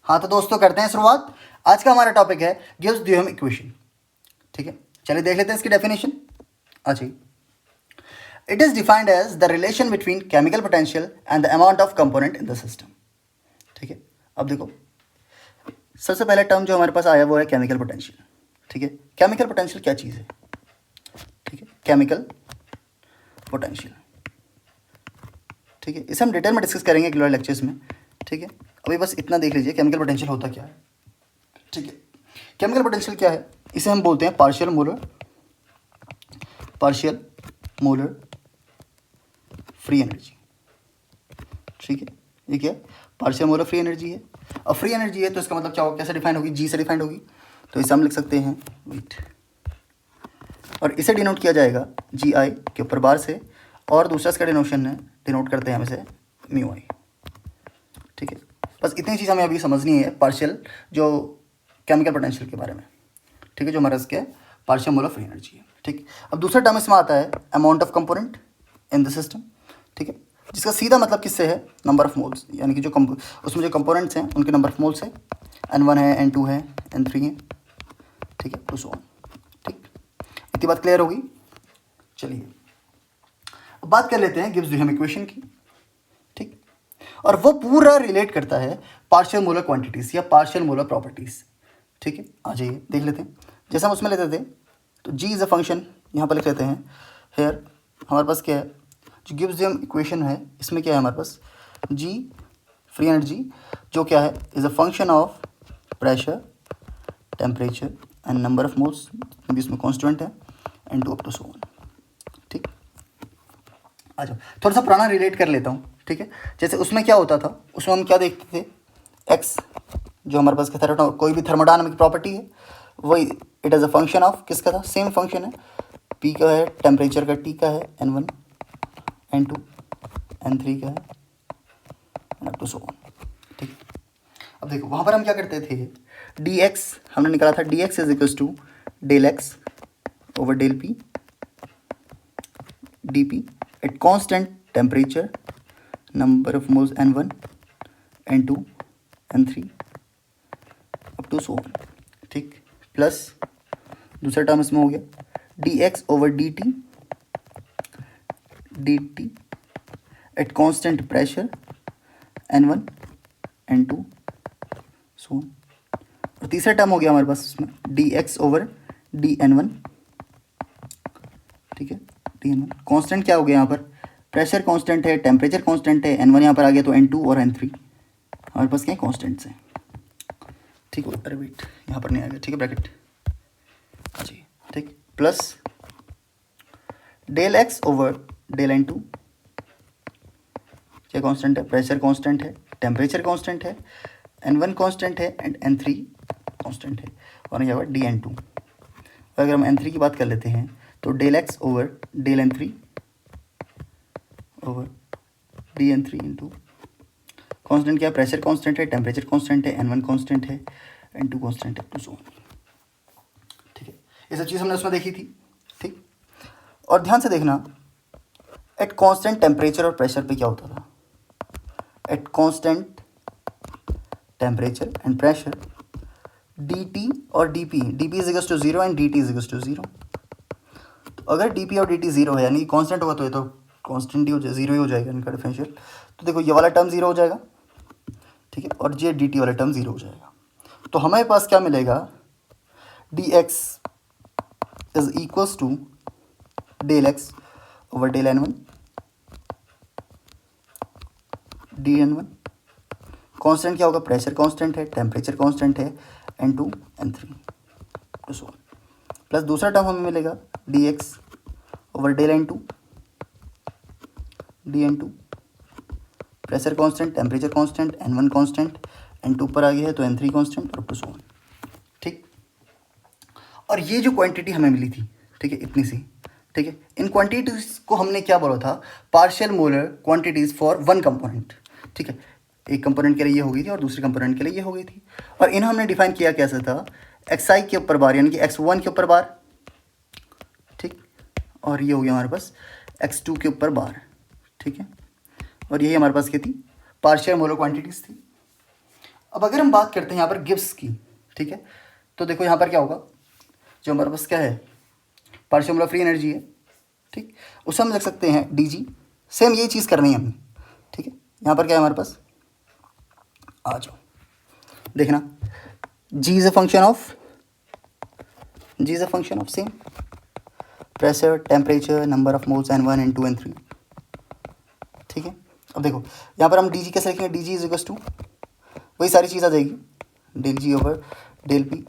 हाँ तो दोस्तों करते हैं शुरुआत। आज का हमारा टॉपिक है गिव्स ड्यूहेम इक्वेशन। ठीक है, चलिए देख लेते हैं इसकी डेफिनेशन। अच्छा, it is defined as the relation between chemical potential and the amount of component in the system. ठीक है, अब देखो सबसे पहला टर्म जो हमारे पास आया वो है केमिकल पोटेंशियल। ठीक है, केमिकल पोटेंशियल क्या चीज़ है? ठीक है, केमिकल पोटेंशियल। ठीक है, इसे हम डिटेल में डिस्कस करेंगे अगले लेक्चर्स में। ठीक है, अभी बस इतना देख लीजिए केमिकल पोटेंशियल होता क्या है। ठीक है, केमिकल पोटेंशियल क्या है? इसे हम बोलते हैं पार्शियल मोलर फ्री एनर्जी। ठीक है, ये क्या है? पार्शियल मोलर फ्री एनर्जी है। अब फ्री एनर्जी है तो इसका मतलब क्या होगा, कैसे डिफाइन होगी? जी से डिफाइंड होगी। तो इसे हम लिख सकते हैं वेट, और इसे डिनोट किया जाएगा जी आई के ऊपर बार से, और दूसरा इसका डिनोशन है, डिनोट करते हैं हम इसे म्यू आई। ठीक है, बस इतनी चीज़ हमें अभी समझनी है पार्शियल जो केमिकल पोटेंशियल के बारे में। ठीक है, जो हमारा इसके पार्शियल मोलर फ्री एनर्जी है। ठीक, अब दूसरा टर्म इसमें आता है amount of component in the system. ठीक है, जिसका सीधा मतलब किससे है? नंबर ऑफ मोल्स, यानी कि जो उसमें जो कंपोनेंट्स हैं उनके नंबर ऑफ मोल्स है। N1 है, N2 है, N3 है। ठीक है, टू सो ऑन। ठीक, इतनी बात क्लियर होगी। चलिए अब बात कर लेते हैं गिव्स ड्यूहेम इक्वेशन की। ठीक, और वो पूरा रिलेट करता है पार्शियल मोलर क्वांटिटीज या पार्शियल मोलर प्रॉपर्टीज। ठीक है, आ जाइए देख लेते हैं। जैसे हम उसमें लेते थे तो जी इज़ अ फंक्शन, यहाँ पर लिख लेते हैं। हेयर हमारे पास क्या है? जो गिव्स ड्यूहेम इक्वेशन है इसमें क्या है हमारे पास? जी फ्री एनर्जी जो क्या है, is a function of pressure, temperature and number of moles, भी इसमें कॉन्स्टेंट है, and to up to so on. ठीक, आ जाओ थोड़ा सा पुराना रिलेट कर लेता हूँ। ठीक है, जैसे उसमें क्या होता था, उसमें हम क्या देखते थे? एक्स जो हमारे पास कोई भी थर्मोडायनामिक प्रॉपर्टी है वही it is a function of किसका था? सेम फंक्शन है, पी का है, टेम्परेचर का, टी का है, N1 N2 N3 का है, अप टू सो ऑन। ठीक, अब देखो वहाँ पर हम क्या करते थे? डी एक्स हमने निकाला था, d x is equals to del x over del P D p at constant temperature, number of moles N1 N2 N3 up to so on. ठीक, प्लस दूसरा टर्म इसमें हो गया d x over d t at constant pressure N1 N2 so on. और तीसरा term हो गया हमारे पास इसमें D x over D N1। ठीक है, डी N1 कॉन्स्टेंट क्या हो गया यहाँ पर? प्रेशर कॉन्स्टेंट है, टेम्परेचर कॉन्स्टेंट है, N1 यहाँ पर आ गया तो N2 और N3 हमारे पास क्या है? कॉन्स्टेंट्स हैं। ठीक है, अरे वेट यहाँ पर नहीं आ गया। ठीक है, ब्रैकेट जी। ठीक, plus del x over del N2 क्या कांस्टेंट है? प्रेशर कांस्टेंट है, टेम्परेचर कांस्टेंट है, N1 कांस्टेंट है एंड N3 कांस्टेंट है, और यहाँ पर DN2। अगर हम N3 की बात कर लेते हैं तो del x over del N3 over DN3 into constant क्या? प्रेशर कांस्टेंट है, टेम्परेचर कांस्टेंट है, N1 कांस्टेंट है, N2 कांस्टेंट है, टू सो ऑन। ठीक है, ये सब चीज़ हमने उसमें देखी थी। ठीक, और ध्यान से देखना एट कांस्टेंट टेम्परेचर और प्रेशर पे क्या होता था? At constant temperature and pressure dt और dp, dp is equals to 0 and dt is equals to 0। तो अगर dp और dt 0 है यानी कि कांस्टेंट होगा तो ये तो कांस्टेंट ही हो जाएगा, 0 ही हो जाएगा इनका डिफरेंशियल। तो देखो ये वाला टर्म 0 हो जाएगा। ठीक है, और ये dt वाला टर्म 0 हो जाएगा। तो हमारे पास क्या मिलेगा? dx is equals to del x over del N1 dN1। Constant क्या होगा? प्रेशर कांस्टेंट है, टेम्परेचर कांस्टेंट है, N2 N3 to so on. Plus दूसरा टर्म हमें मिलेगा dx over del N2 dN2, pressure constant, temperature constant, N1 constant, N2 पर आ गया है तो N3 कांस्टेंट, और टू सो ऑन। ठीक, और ये जो क्वांटिटी हमें मिली थी, ठीक है, इतनी सी, ठीक है, इन क्वांटिटीज को हमने क्या बोला था? Partial molar quantities for one component. ठीक है, एक कंपोनेंट के लिए ये हो गई थी और दूसरे कंपोनेंट के लिए ये हो गई थी, और इन्हें हमने डिफाइन किया कैसे था? xi के ऊपर बार यानी कि x1 के ऊपर बार। ठीक, और ये हो गया हमारे पास x2 के ऊपर बार। ठीक है, और यही हमारे पास क्या थी? पार्शियल मोलर क्वांटिटीज थी। अब अगर हम बात करते हैं यहाँ पर गिब्स की, ठीक है, तो देखो यहाँ पर क्या होगा, जो हमारे पास क्या है, पार्शियल मोलर फ्री एनर्जी है, ठीक, उसे हम लिख सकते हैं डी जी। सेम यही चीज़ करनी है हमें, ठीक है। यहाँ पर क्या है हमारे पास, आ जाओ देखना, G is a function of same pressure, temperature, number of moles N1 N2 N3, ठीक है। अब देखो यहाँ पर हम डी जी कैसे लिखेंगे, D ji is equals to, वही सारी चीज़ आ जाएगी, डेल जी over del P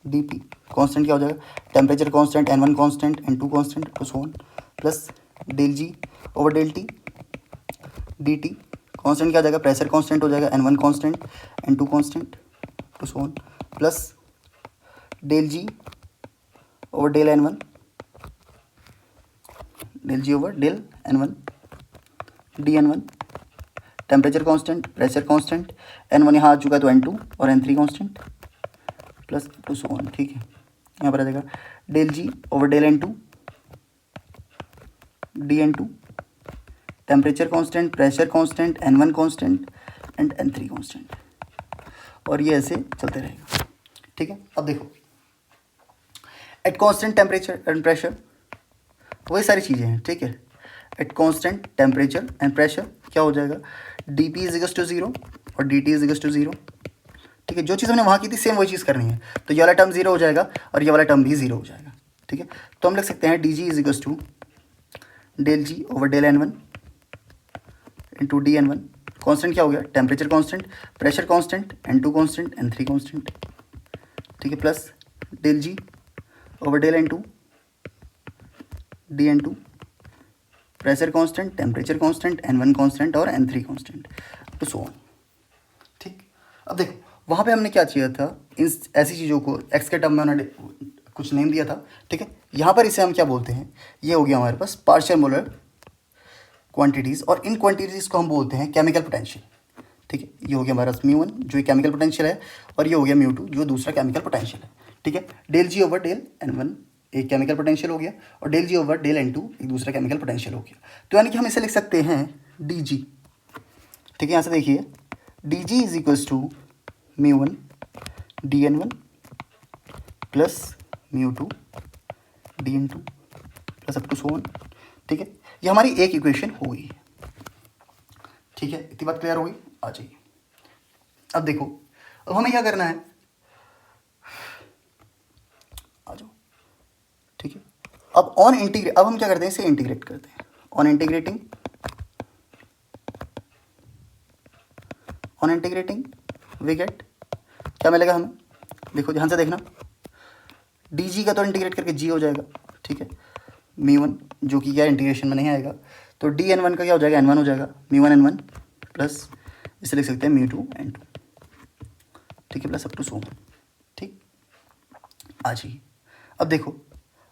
D P, constant क्या हो जाएगा, temperature constant, N1 constant, N2 constant, to so on, plus del ji over del T D T, constant क्या हो जाएगा, प्रेशर कॉन्स्टेंट हो जाएगा, N1 constant, N2 constant, to so on, plus del ji over del N1, del ji over del N1 D N1, temperature constant, pressure constant, N1 यहाँ आ चुका है तो N2 और N3 constant, plus to so on, ठीक है। यहाँ पर आ जाएगा del ji over del N2 d N2, temperature constant, pressure constant, N1 constant and N3 constant, और ये ऐसे चलते रहेगा, ठीक है। अब देखो at constant temperature and pressure, वही सारी चीज़ें हैं, ठीक है। At constant temperature and pressure क्या हो जाएगा, d P is equal to zero और d t is equal to zero, ठीक है। जो चीज़ हमने वहाँ की थी सेम वही चीज़ करनी है, तो ये वाला टर्म जीरो हो जाएगा और ये वाला टर्म भी जीरो हो जाएगा, ठीक है। तो हम लिख सकते हैं d ji is equal to del ji over del N1 into d N1, constant क्या हो गया, temperature constant, pressure constant, N2 constant, N3 constant, ठीक है, प्लस डेल जी over del N2 d N2, pressure constant, temperature constant, N1 constant और N3 constant, तो सो on, ठीक। अब देखो वहाँ पे हमने क्या किया था, इन ऐसी चीज़ों को एक्स के टर्म में उन्होंने कुछ नेम दिया था, ठीक है। यहाँ पर इसे हम क्या बोलते हैं, ये हो गया हमारे पास पार्शियल मोलर क्वांटिटीज़, और इन क्वांटिटीज़ को हम बोलते हैं केमिकल पोटेंशियल, ठीक है। ये हो गया हमारा μ1 जो एक केमिकल पोटेंशियल है, और ये हो गया μ2 जो दूसरा केमिकल पोटेंशियल है, ठीक है। डेल जी ओवर डेल N1 एक केमिकल पोटेंशियल हो गया, और डेल जी ओवर डेल N2 एक दूसरा केमिकल पोटेंशियल हो गया, तो यानी कि हम इसे लिख सकते हैं डी जी, ठीक है। यहाँ से देखिए d ji is equals to μ1 d N1 plus μ2 d N2 plus up to so on, ठीक है। ये हमारी एक इक्वेशन हो गई, ठीक है। इतनी बात क्लियर हो गई, आ जाइए। अब देखो अब हमें क्या करना है, आ जाओ, ठीक है। अब अब हम क्या करते हैं, इसे इंटीग्रेट करते हैं, ऑन इंटीग्रेटिंग वी गेट क्या मिलेगा हमें, देखो ध्यान से देखना, डी जी का तो इंटीग्रेट करके जी हो जाएगा, ठीक है, μ1 जो कि क्या इंटीग्रेशन में नहीं आएगा, तो डी N1 का क्या हो जाएगा, N1 हो जाएगा, μ1 N1 प्लस इसे लिख सकते हैं μ2 N2, ठीक है, प्लस अप टू सो, ठीक। आ जाइए अब देखो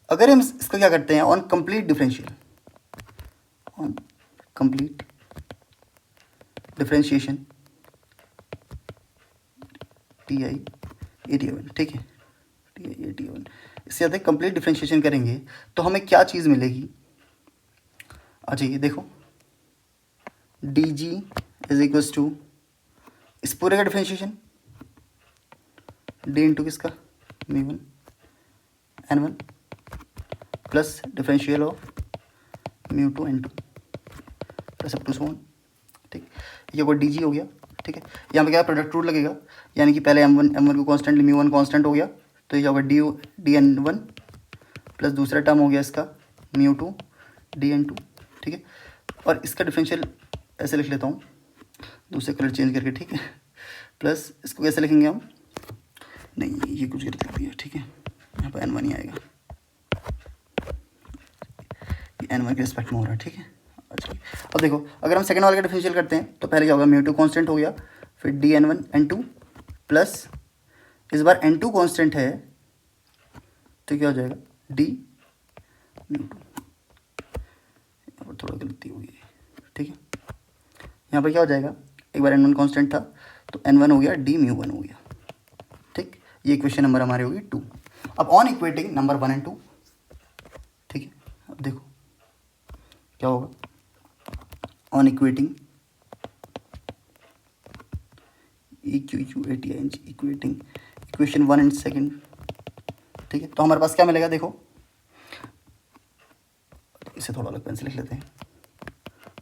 अगर हम इसका क्या करते हैं, on complete differentiation T I eighty, ठीक है, टी आई एटी, इससे ज़्यादा कंप्लीट डिफरेंशिएशन करेंगे तो हमें क्या चीज़ मिलेगी, आ जाइए देखो d ji is equals to इस पूरे का डिफरेंशिएशन डी इंटू किसका μ1 N1 plus differential of μ2 N2 plus up to so on, ठीक। ये कोई डी जी हो गया, ठीक है। यहाँ पे क्या प्रोडक्ट रूल लगेगा, यानी कि पहले M1 को कॉन्स्टेंट, μ1 कॉन्स्टेंट हो गया, तो ये होगा डी N1 प्लस दूसरा टर्म हो गया इसका μ2 डी N2, ठीक है। और इसका डिफरेंशियल ऐसे लिख लेता हूँ दूसरे कलर चेंज करके, ठीक है, प्लस इसको कैसे लिखेंगे हम, नहीं ये कुछ गलत लिख दिया, ठीक है, यहाँ पर N1 ही आएगा, ये N1 के रिस्पेक्ट में हो रहा है, ठीक है। अच्छा अब देखो अगर हम सेकंड वाले का डिफरेंशियल करते हैं तो पहले क्या होगा, μ2 कांस्टेंट हो गया, फिर डी N1 N2 प्लस इस बार N2 कांस्टेंट है तो क्या हो जाएगा डी μ2, यहाँ पर थोड़ा गलती हुई है, ठीक है। यहाँ पर क्या हो जाएगा, एक बार N1 कांस्टेंट था तो N1 हो गया डी μ1 हो गया, ठीक। ये इक्वेशन नंबर हमारी होगी 2। अब ऑन इक्वेटिंग नंबर 1 और 2, ठीक है। अब देखो क्या होगा, on equating EQUATING, equating, equation 1 and second. ठीक है, तो हमारे पास क्या मिलेगा, देखो इसे थोड़ा अलग पेन से लिख लेते हैं।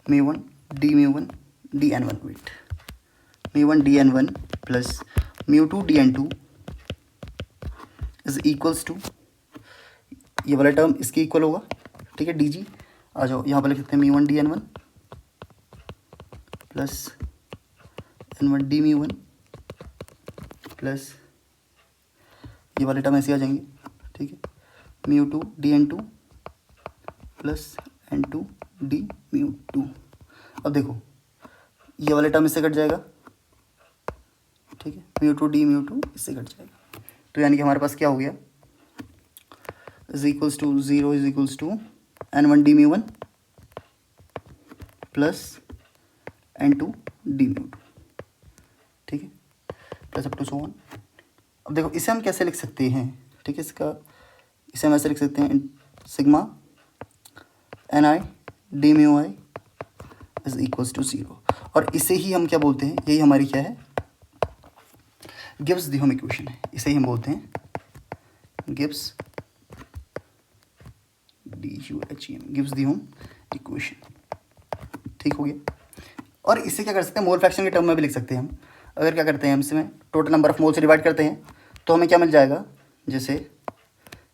μ1 dμ1 dn1, wait, μ1 dn1 plus μ2 dn2 is equals to, ये वाला टर्म इसके इक्वल होगा। ठीक है, dg आ जाओ, यहाँ पर लिख सकते हैं μ1 dn1 plus n1 dμ1 plus ये वाले टर्म ऐसे आ जाएंगे। ठीक है, μ2 dn2 प्लस n2 dμ2। अब देखो ये वाले टर्म इससे कट जाएगा। ठीक है, μ2 dμ2 इससे कट जाएगा, तो यानी कि हमारे पास क्या हो गया, is equals to 0 is equals to n1 dμ1 plus n2 dμ2। ठीक है, plus up to so on. अब देखो इसे हम कैसे लिख सकते हैं, ठीक है, इसे हम ऐसे लिख सकते हैं, sigma ni dμi is equals to 0, और इसे ही हम क्या बोलते हैं, यही हमारी क्या है, गिब्स दी होम इक्वेशन है। इसे ही हम बोलते हैं Gibbs Gibbs the home equation. ठीक हो गया, और इससे क्या कर सकते हैं, मोल फ्रैक्शन के टर्म में भी लिख सकते हैं हम। अगर क्या करते हैं हम इसमें टोटल नंबर ऑफ मोल से डिवाइड करते हैं तो हमें क्या मिल जाएगा, जैसे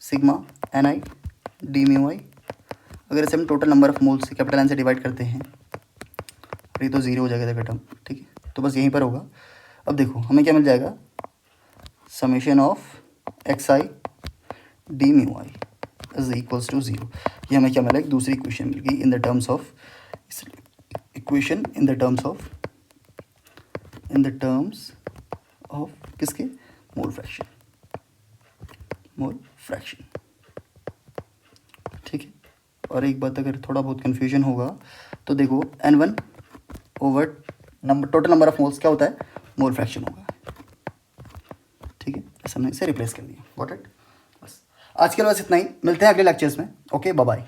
सिग्मा ni dμi, अगर इसे हम टोटल नंबर ऑफ मोल से कैपिटल एन से डिवाइड करते हैं तो ये तो 0 हो जाएगा इसका टर्म। ठीक है, तो बस यहीं पर होगा। अब देखो हमें क्या मिल जाएगा, summation of xi dμi is equals to 0। ये हमें क्या मिला, एक दूसरी इक्वेशन मिल गई in the terms of equation, in the terms of किसके, मोल फ्रैक्शन। ठीक है, और एक बात अगर थोड़ा बहुत कन्फ्यूजन होगा तो देखो n1 over total number of moles क्या होता है, मोल फ्रैक्शन होगा। ठीक है, ऐसा हमने इसे रिप्लेस कर दिया। Got it. बस आज के लिए बस इतना ही, मिलते हैं अगले लेक्चर्स में। Okay, bye bye.